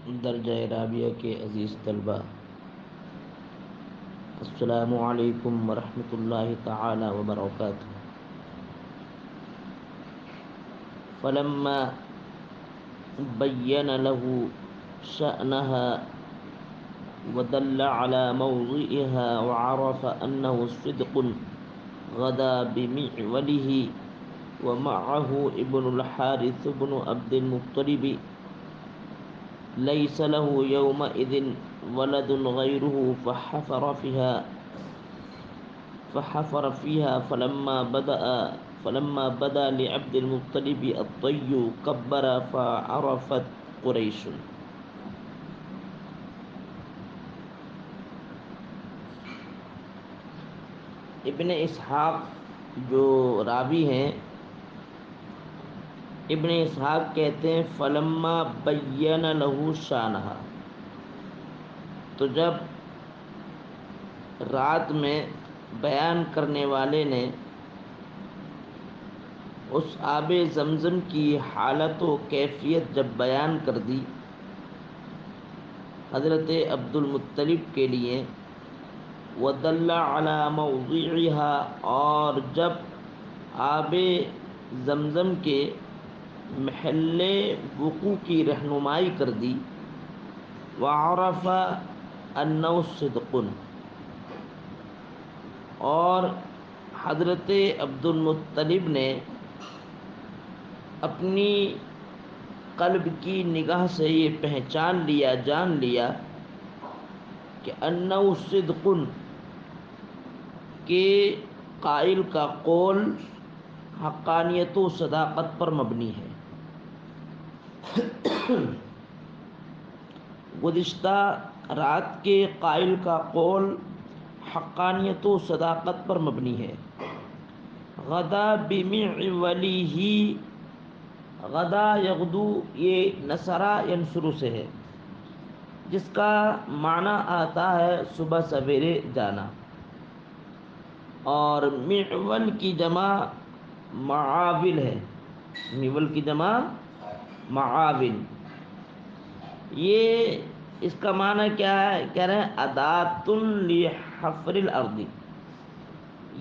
درجہ رابعہ کے عزیز طلبہ، السلام علیکم ورحمۃ اللہ تعالی وبرکاتہ۔ فلما بین له شأنها ودل على موضعها وعرف أنه صدق غدا بمعوله ومعه ابن الحارث بن عبد المطلب ليس له يومئذ ولد غيره فحفر فيها فلما بدا لعبد المطلب الطي كبر فعرفت قريش۔ ابن اسحاق جو راوی ہیں، ابن اسحاق کہتے ہیں فلما بین لہو شانہا، تو جب رات میں بیان کرنے والے نے اس آب زمزم کی حالت و کیفیت جب بیان کر دی حضرت عبد المطلب کے لیے، ودل علی موضعها، اور جب آب زمزم کے محل وقوع کی رہنمائی کر دی، وعرف انہ صدق، اور حضرت عبد المطلب نے اپنی قلب کی نگاہ سے یہ پہچان لیا، جان لیا کہ انہ صدق، کہ قائل کا قول حقانیت و صداقت پر مبنی ہے۔ گزشتہ رات کے قائل کا قول حقانیت و صداقت پر مبنی ہے۔ غدا بمعولیہ، غدا یغدو، یہ نصرہ ینصر سے ہے، جس کا معنی آتا ہے صبح سویرے جانا، اور معول کی جمع معاول ہے، معول کی جمع معاول۔ یہ اس کا معنی کیا ہے؟ کہہ رہے ہیں ادات لحفر الارض،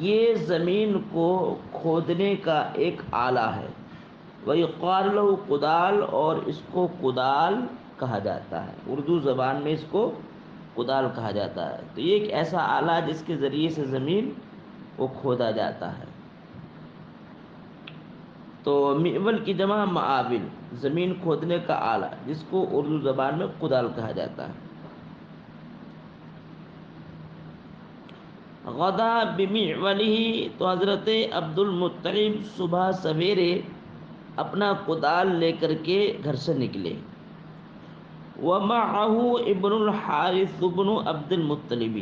یہ زمین کو کھودنے کا ایک آلہ ہے۔ ویقال له کدال، اور اس کو کدال کہا جاتا ہے، اردو زبان میں اس کو کدال کہا جاتا ہے۔ تو یہ ایک ایسا آلہ ہے جس کے ذریعے سے زمین کو کھودا جاتا ہے۔ تو معول کی جمع معاول، زمین کھودنے کا آلہ، جس کو اردو زبان میں کدال کہا جاتا ہے۔ غدا بمعولہ، تو حضرت عبد المطلب صبح سویرے اپنا کدال لے کر کے گھر سے نکلے۔ ومعہ ابن الحارث بن عبد المطلب،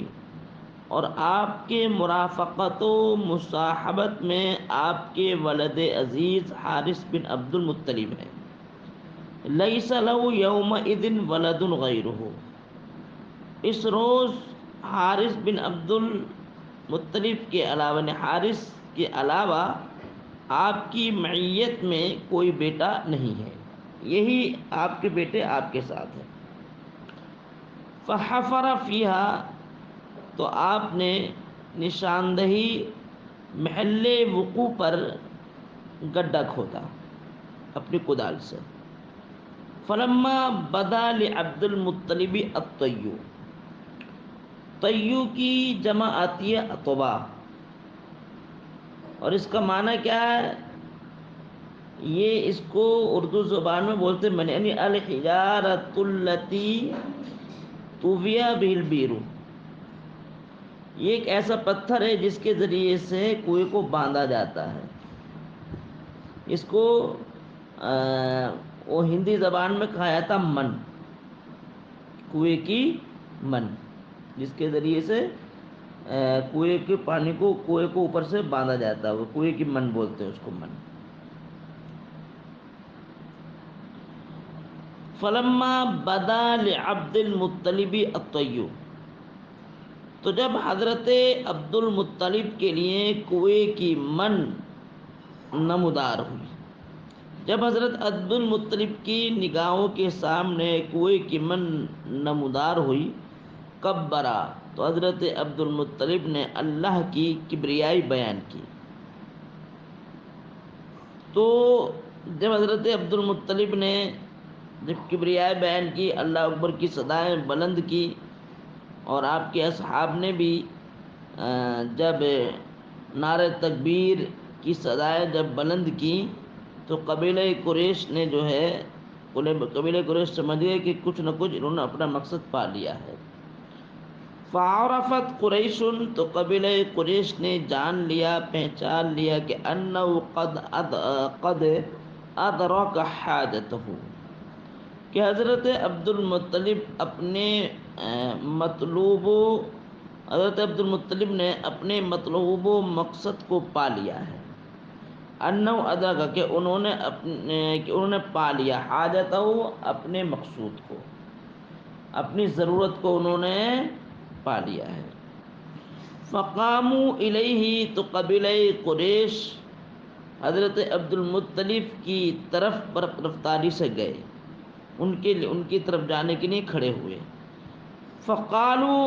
اور آپ کے مرافقت و مصاحبت میں آپ کے ولد عزیز حارث بن عبد المطلب ہے۔ لیس لہ یومئذ ولد غیرہ، اس روز حارث بن عبد المطلب کے علاوہ، حارث کے علاوہ آپ کی معیت میں کوئی بیٹا نہیں ہے، یہی آپ کے بیٹے آپ کے ساتھ ہیں۔ فحفر فیہا، تو آپ نے نشاندہی محل وقوع پر گڈھا کھودا اپنی کدال سے۔ فلما بدا لعبد المطلب الطی، طیو کی جمع آتی ہے اطبا، اور اس کا معنی کیا ہے؟ یہ اس کو اردو زبان میں بولتے ہیں یعنی الحجارۃ التی طوی بہ البئر، یہ ایک ایسا پتھر ہے جس کے ذریعے سے کنویں کو باندھا جاتا ہے۔ اس کو وہ ہندی زبان میں کہا جاتا من، کنویں کی من، جس کے ذریعے سے کنویں کے پانی کو، کنویں کو اوپر سے باندھا جاتا ہے، وہ کنویں کی من بولتے ہیں اس کو، من۔ فلما بدا لعبد المطلب الطی، تو جب حضرت عبد المطلب کے لیے کنویں کی من نمودار ہوئی، جب حضرت عبد المطلب کی نگاہوں کے سامنے کنویں کی من نمودار ہوئی، کبرا، تو حضرت عبد المطلب نے اللہ کی کبریائی بیان کی۔ تو جب حضرت عبد المطلب نے جب کبریائی بیان کی، اللہ اکبر کی صدائیں بلند کی، اور آپ کے اصحاب نے بھی جب نعرہ تکبیر کی صدائیں جب بلند کی، تو قبیلہ قریش نے جو ہے قبیلہ قریش سمجھ گئے کہ کچھ نہ کچھ انہوں نے اپنا مقصد پا لیا ہے۔ فعرفت قریش، تو قبیلہ قریش نے جان لیا، پہچان لیا کہ انہ قد ادرک حاجتہ، کہ حضرت عبد المطلب اپنے مطلوب حضرت عبد المطلب نے اپنے مطلوب و مقصد کو پا لیا ہے۔ انہ ادرک، کہ انہوں نے پا لیا، حاجتہ، اپنے مقصود کو، اپنی ضرورت کو انہوں نے پا لیا ہے۔ فقاموا الیہ، تو قبیلہ قریش حضرت عبد المطلب کی طرف رفتاری سے گئے، ان کی طرف جانے کے لیے کھڑے ہوئے۔ فقالوا،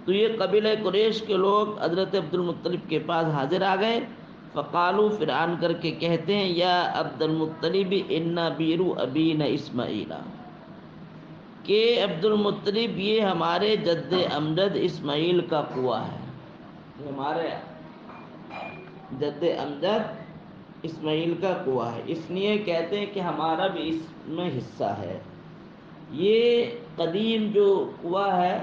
تو یہ قبیلہ قریش کے لوگ حضرت عبد المطلب کے پاس حاضر آ گئے۔ فقالوا، پھر آن کر کے کہتے ہیں، یا عبد المطلب ان بیر ابینا اسماعیل، کہ عبد المطلب یہ ہمارے جد امجد اسماعیل کا کنواں ہے، یہ ہمارے جد امجد اسماعیل کا کنواں ہے، اس لیے کہتے ہیں کہ ہمارا بھی اس میں حصہ ہے۔ یہ قدیم جو کنواں ہے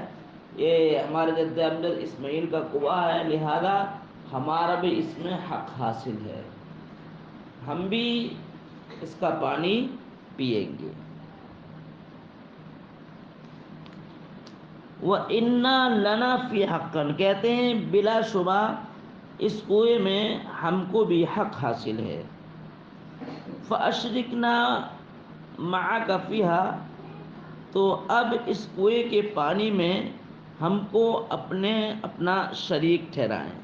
یہ ہمارے جد امجد اسماعیل کا کنواں ہے، لہذا ہمارا بھی اس میں حق حاصل ہے، ہم بھی اس کا پانی پئیں گے۔ وَإِنَّا لَنَا فِي حَقًّا، کہتے ہیں بلا شبہ اس کنویں میں ہم کو بھی حق حاصل ہے۔ فَأَشْرِكْنَا مَعَكَ فِيهَا، تو اب اس کنویں کے پانی میں ہم کو اپنا شریک ٹھہرائیں،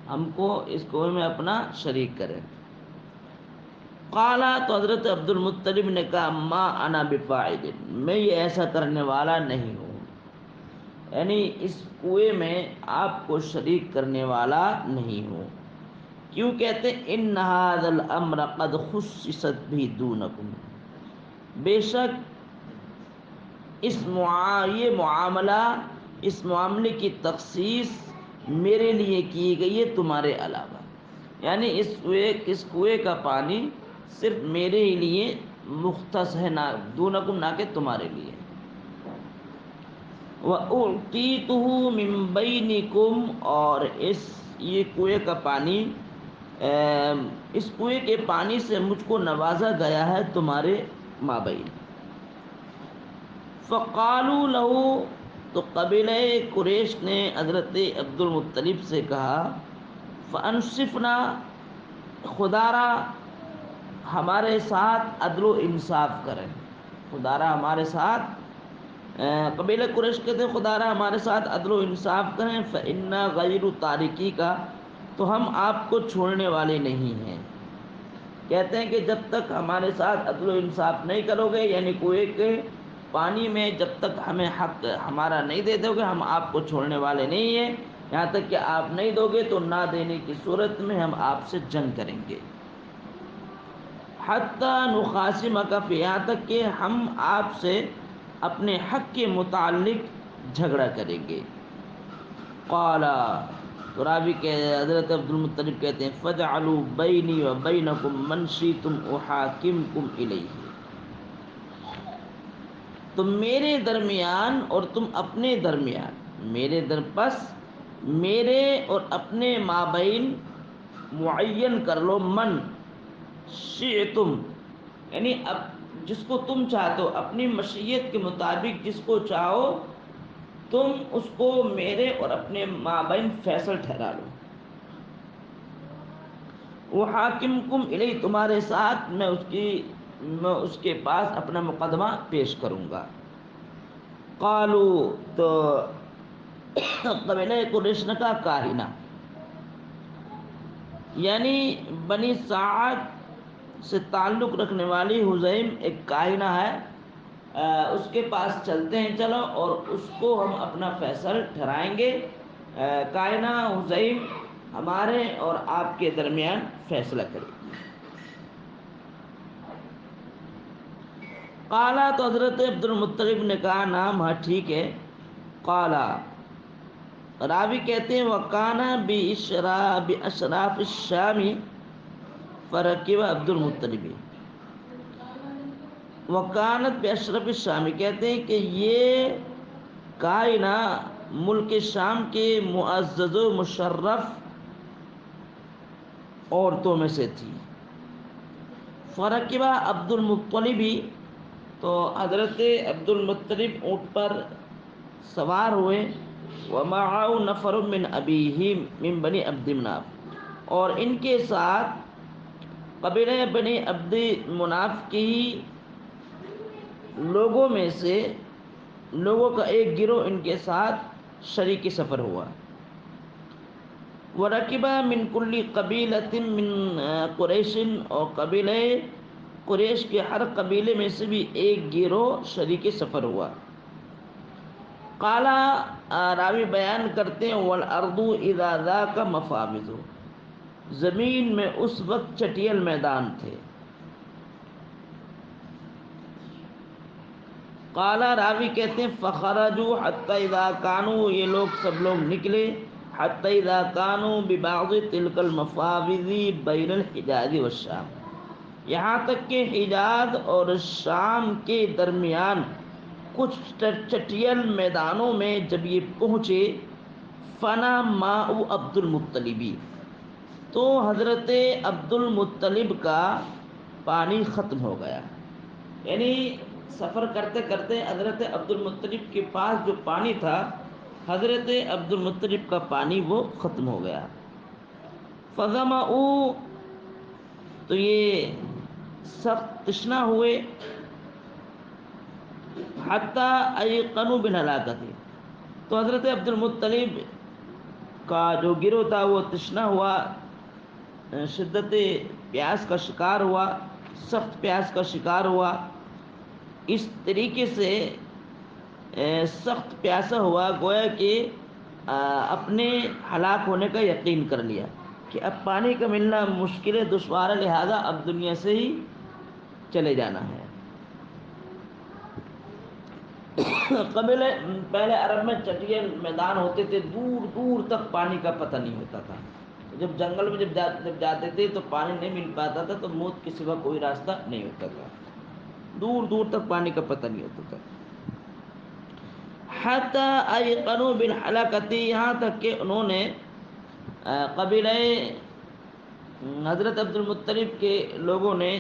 ہم کو اس کنویں میں اپنا شریک کریں۔ قالا، تو حضرت عبد المطلب نے کہا، ما انا بفاعل، میں یہ ایسا کرنے والا نہیں ہوں، یعنی اس کنویں میں آپ کو شریک کرنے والا نہیں ہوں۔ کیوں کہتے ہیں، ان ھذا الامر قد خصصت بھی دونکم، بے شک یہ معاملہ، اس معاملے کی تخصیص میرے لیے کی گئی ہے تمہارے علاوہ، یعنی اس کنویں کا پانی صرف میرے ہی لیے مختص ہے، نہ دونکم، نہ کہ تمہارے لیے۔ وَأُعْطِيتُهُ مِن بَيْنِكُمْ، اور یہ کنویں کا پانی، اس کنویں کے پانی سے مجھ کو نوازا گیا ہے تمہارے مابین۔ فقالوا له، تو قبیلہ قریش نے حضرت عبد المطلب سے کہا، فانصفنا، خدا را ہمارے ساتھ عدل و انصاف کریں، خدا را ہمارے ساتھ، قبیلہ قریش کہتے ہیں خدا را ہمارے ساتھ عدل و انصاف کریں، فإنا غیر تارکی کا، تو ہم آپ کو چھوڑنے والے نہیں ہیں۔ کہتے ہیں کہ جب تک ہمارے ساتھ عدل و انصاف نہیں کرو گے، یعنی کنویں کے پانی میں جب تک ہمیں حق ہمارا نہیں دے دو گے، ہم آپ کو چھوڑنے والے نہیں ہیں، یہاں تک کہ آپ نہیں دو گے تو نہ دینے کی صورت میں ہم آپ سے جنگ کریں گے۔ حتی نخاصمک فی، یہاں تک کہ ہم آپ سے اپنے حق کے متعلق جھگڑا کریں گے۔ قال، تو راوی کہ حضرت عبد المطلب کہتے ہیں، فَاجْعَلُوا بَيْنِي وَبَيْنَكُمْ مَنْ شِئْتُمْ أُحَاكِمْكُمْ إِلَيْهِ، تم میرے درمیان اور تم اپنے درمیان، میرے اور اپنے مابین معین کر لو، من شئتم، یعنی اب جس کو تم چاہتے ہو، اپنی مشیت کے مطابق جس کو چاہو تم اس کو میرے اور اپنے مابین فیصل ٹھہرا لو۔ وحاکمکم الیہ، تمہارے ساتھ میں اس کے پاس اپنا مقدمہ پیش کروں گا۔ قالو، تو قبیلہ قریش نے کہا، کاہنا، یعنی بنی سعد سے تعلق رکھنے والی حزیم ایک کائنہ ہے، اس کے پاس چلتے ہیں چلو، اور اس کو ہم اپنا فیصل ٹھہرائیں گے۔ کائنہ حزیم ہمارے اور آپ کے درمیان فیصلہ کرے گی۔ قالا، تو حضرت عبد المطلب نے کہا نام ہاں ٹھیک ہے۔ قالا، راوی کہتے ہیں وکانا باشراف الشامی فرکب عبد المطلب، وکانت باشرف الشامی کہتے ہیں کہ یہ کائنہ ملک شام کے معزز و مشرف عورتوں میں سے تھی۔ فرکبہ عبد المطلب، تو حضرت عبد المطلب اونٹ پر سوار ہوئے، ومعه نفر من ابیہ من بنی عبد مناف، اور ان کے ساتھ قبیلہ بنی عبد مناف کی لوگوں میں سے لوگوں کا ایک گروہ ان کے ساتھ شریک سفر ہوا۔ ورکبہ من کل قبیلۃ من قریش، اور قبیلہ قریش کے ہر قبیلے میں سے بھی ایک گروہ شریک سفر ہوا۔ قالا، راوی بیان کرتے ہیں والارض اذا ذاک مفاوض، زمین میں اس وقت چٹیل میدان تھے۔ قالا، راوی کہتے ہیں فخرجوا حتی اذا کانوا، یہ لوگ سب لوگ نکلے، حتی اذا کانوا ببعض تلک المفاوض بین الحجاز والشام، یہاں تک کہ حجاز اور شام کے درمیان کچھ چٹیل میدانوں میں جب یہ پہنچے، فنا ماء عبد المطلبی، تو حضرت عبد المطلب کا پانی ختم ہو گیا۔ یعنی سفر کرتے کرتے حضرت عبد المطلب کے پاس جو پانی تھا، حضرت عبد المطلب کا پانی وہ ختم ہو گیا۔ فظمؤ، تو یہ سخت تشنا ہوئے، حتیٰ ایقنوا بالہلاکت، تو حضرت عبد المطلب کا جو گروہ تھا وہ تشنا ہوا، شدت پیاس کا شکار ہوا، سخت پیاس کا شکار ہوا، اس طریقے سے سخت پیاسا ہوا گویا کہ اپنے ہلاک ہونے کا یقین کر لیا کہ اب پانی کا ملنا مشکل ہے، دشوار ہے، لہذا اب دنیا سے ہی چلے جانا ہے۔ قبل پہلے عرب میں چٹیل میدان ہوتے تھے، دور دور تک پانی کا پتہ نہیں ہوتا تھا، جب جنگل میں جب جاتے تھے تو پانی نہیں مل پاتا تھا، تو موت کے سوا کوئی راستہ نہیں ہوتا تھا، دور دور تک پانی کا پتہ نہیں ہوتا تھا۔ حتی ایقنوا بالحلاکت، یہاں تک کہ انہوں نے قبیلہ حضرت عبد المطلب کے لوگوں نے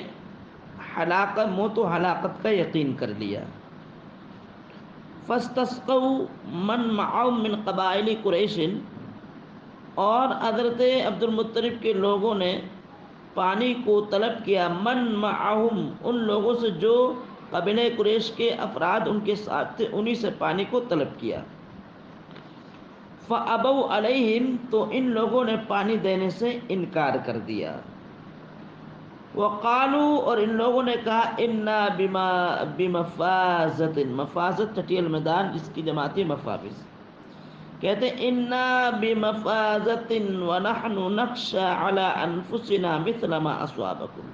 ہلاکت، موت و ہلاکت کا یقین کر لیا۔ فاستسقوا من معهم من قبائل قریش، اور حضرت عبد المطلب کے لوگوں نے پانی کو طلب کیا، من معهم، ان لوگوں سے جو قبیلہ قریش کے افراد ان کے ساتھ تھے، انہی سے پانی کو طلب کیا۔ فابوا علیہم، تو ان لوگوں نے پانی دینے سے انکار کر دیا۔ وقالوا، اور ان لوگوں نے کہا، انا بمفازت، مفازت چٹیل میدان جس کی جمع تھی مفاوز، کہتے ہیں انا بمفازت ونحن نخشى على انفسنا مثل ما اصابكم،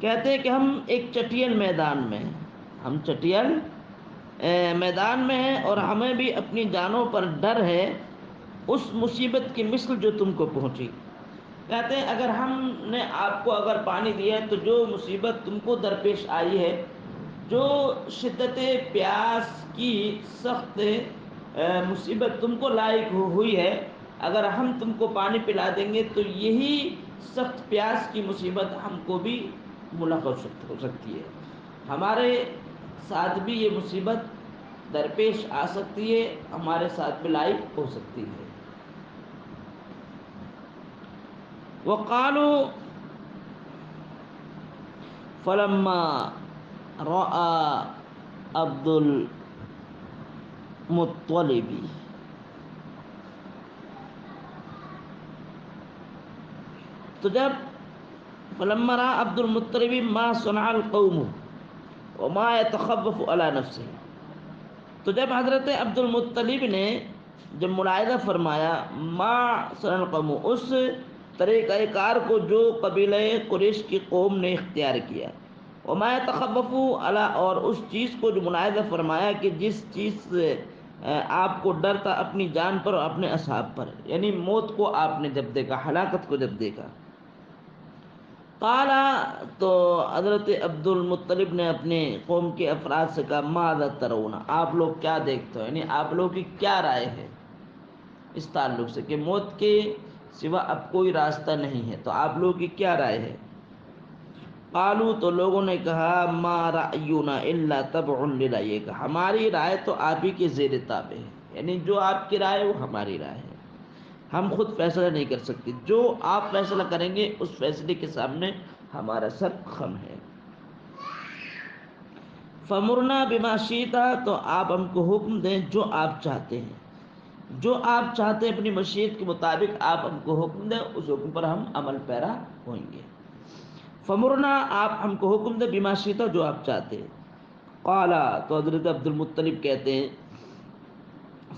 کہتے ہیں کہ ہم ایک چٹیل میدان میں ہیں، ہم چٹیل میدان میں ہیں، اور ہمیں بھی اپنی جانوں پر ڈر ہے اس مصیبت کی مثل جو تم کو پہنچی۔ کہتے ہیں اگر ہم نے آپ کو اگر پانی دیا ہے تو جو مصیبت تم کو درپیش آئی ہے، جو شدت پیاس کی سخت مصیبت تم کو لاحق ہوئی ہے، اگر ہم تم کو پانی پلا دیں گے تو یہی سخت پیاس کی مصیبت ہم کو بھی ملاقات ہو سکتی ہے، ہمارے ساتھ بھی یہ مصیبت درپیش آ سکتی ہے، ہمارے ساتھ بھی لاحق ہو سکتی ہے۔ وقالوا فلما رأى عبد المطلب، تو جب فلما رأى عبد المطلب ما صنع القوم وما يتخوف على نفسه، تو جب حضرت عبد المطلب نے جب ملاحظہ فرمایا ما صنع القوم، اس طریقہ کار کو جو قبیلہ قریش کی قوم نے اختیار کیا، وما يتخوف علی، اور اس چیز کو جو ملاحظہ فرمایا کہ جس چیز سے آپ کو ڈر تھا اپنی جان پر اور اپنے اصحاب پر، یعنی موت کو آپ نے جب دیکھا، ہلاکت کو جب دیکھا. قال، تو حضرت عبد المطلب نے اپنے قوم کے افراد سے کہا ماذا ترون، آپ لوگ کیا دیکھتے ہو، یعنی آپ لوگ کی کیا رائے ہے اس تعلق سے کہ موت کے سوا اب کوئی راستہ نہیں ہے، تو آپ لوگوں کی کیا رائے ہے. قالوا، تو لوگوں نے کہا ما رأینا الا تبع لرأیک، ہماری رائے تو آپ ہی کے زیر تابع ہے، یعنی جو آپ کی رائے وہ ہماری رائے ہے، ہم خود فیصلہ نہیں کر سکتے، جو آپ فیصلہ کریں گے اس فیصلے کے سامنے ہمارا سر خم ہے. فمرنا بما شئت، تو آپ ہم کو حکم دیں جو آپ چاہتے ہیں، جو آپ چاہتے ہیں اپنی مشیت کے مطابق آپ ہم کو حکم دیں، اس حکم پر ہم عمل پیرا ہوئیں گے. فمرنا، آپ ہم کو حکم دیں بما شئت، جو آپ چاہتے ہیں. قال، تو حضرت عبد المطلب کہتے ہیں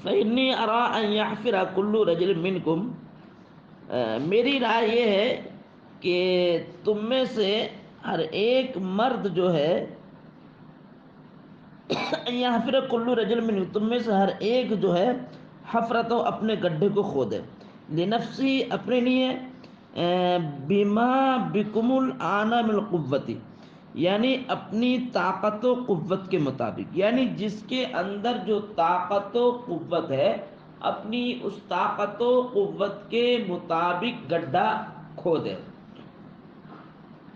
فإني أرى أن يحفر كل رجل منكم، میری رائے یہ ہے کہ تم میں سے ہر ایک مرد جو ہے یحفر کل رجل منکم، تم میں سے ہر ایک جو ہے حفرت، اپنے گڈھے کو کھودے، لنفسی، اپنے لیے، بما بکم الآن من القوت، یعنی اپنی طاقت و قوت کے مطابق، یعنی جس کے اندر جو طاقت و قوت ہے اپنی اس طاقت و قوت کے مطابق گڈھا کھودے.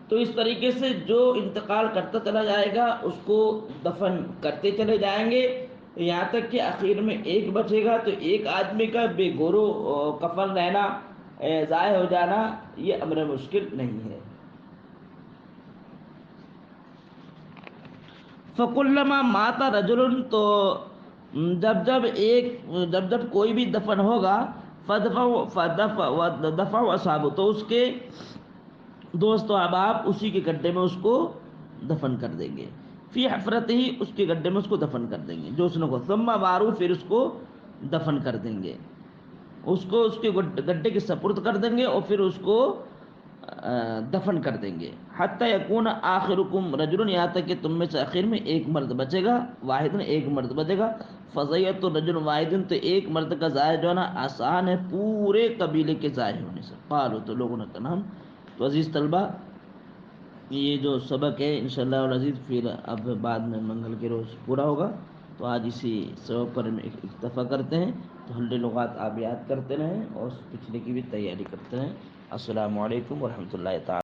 تو اس طریقے سے جو انتقال کرتا چلا جائے گا اس کو دفن کرتے چلے جائیں گے، یہاں تک کہ آخر میں ایک بچے گا، تو ایک آدمی کا بے گورو کفن رہنا، ضائع ہو جانا، یہ امر مشکل نہیں ہے. فکلما مات رجل، تو جب کوئی بھی دفن ہوگا، فدفع اصحابہ، تو اس کے دوست و احباب اسی کے گڈھے میں اس کو دفن کر دیں گے، فی حفرت ہی، اس کے گڈھے میں اس کو دفن کر دیں گے جو اس نے کو، ثم بارو، پھر اس کو دفن کر دیں گے، اس کو اس کے گڈھے کے سپرد کر دیں گے اور پھر اس کو دفن کر دیں گے. حتی یکون آخرکم رجل، یہاں تک کہ تم میں سے آخر میں ایک مرد بچے گا، واحد، ایک مرد بچے گا. فضیعت رجل واحد، تو ایک مرد کا ضائع جو ہے نا آسان ہے پورے قبیلے کے ضائع ہونے سے. قالوا، تو لوگوں نے کہا. تو عزیز طلبہ، یہ جو سبق ہے انشاءاللہ العزیز پھر اب بعد میں منگل کے روز پورا ہوگا، تو آج اسی سبق پر اکتفا کرتے ہیں. تو 100 لغات آپ یاد کرتے رہیں اور پچھلے کی بھی تیاری کرتے رہیں. السلام علیکم ورحمۃ اللہ تعالی.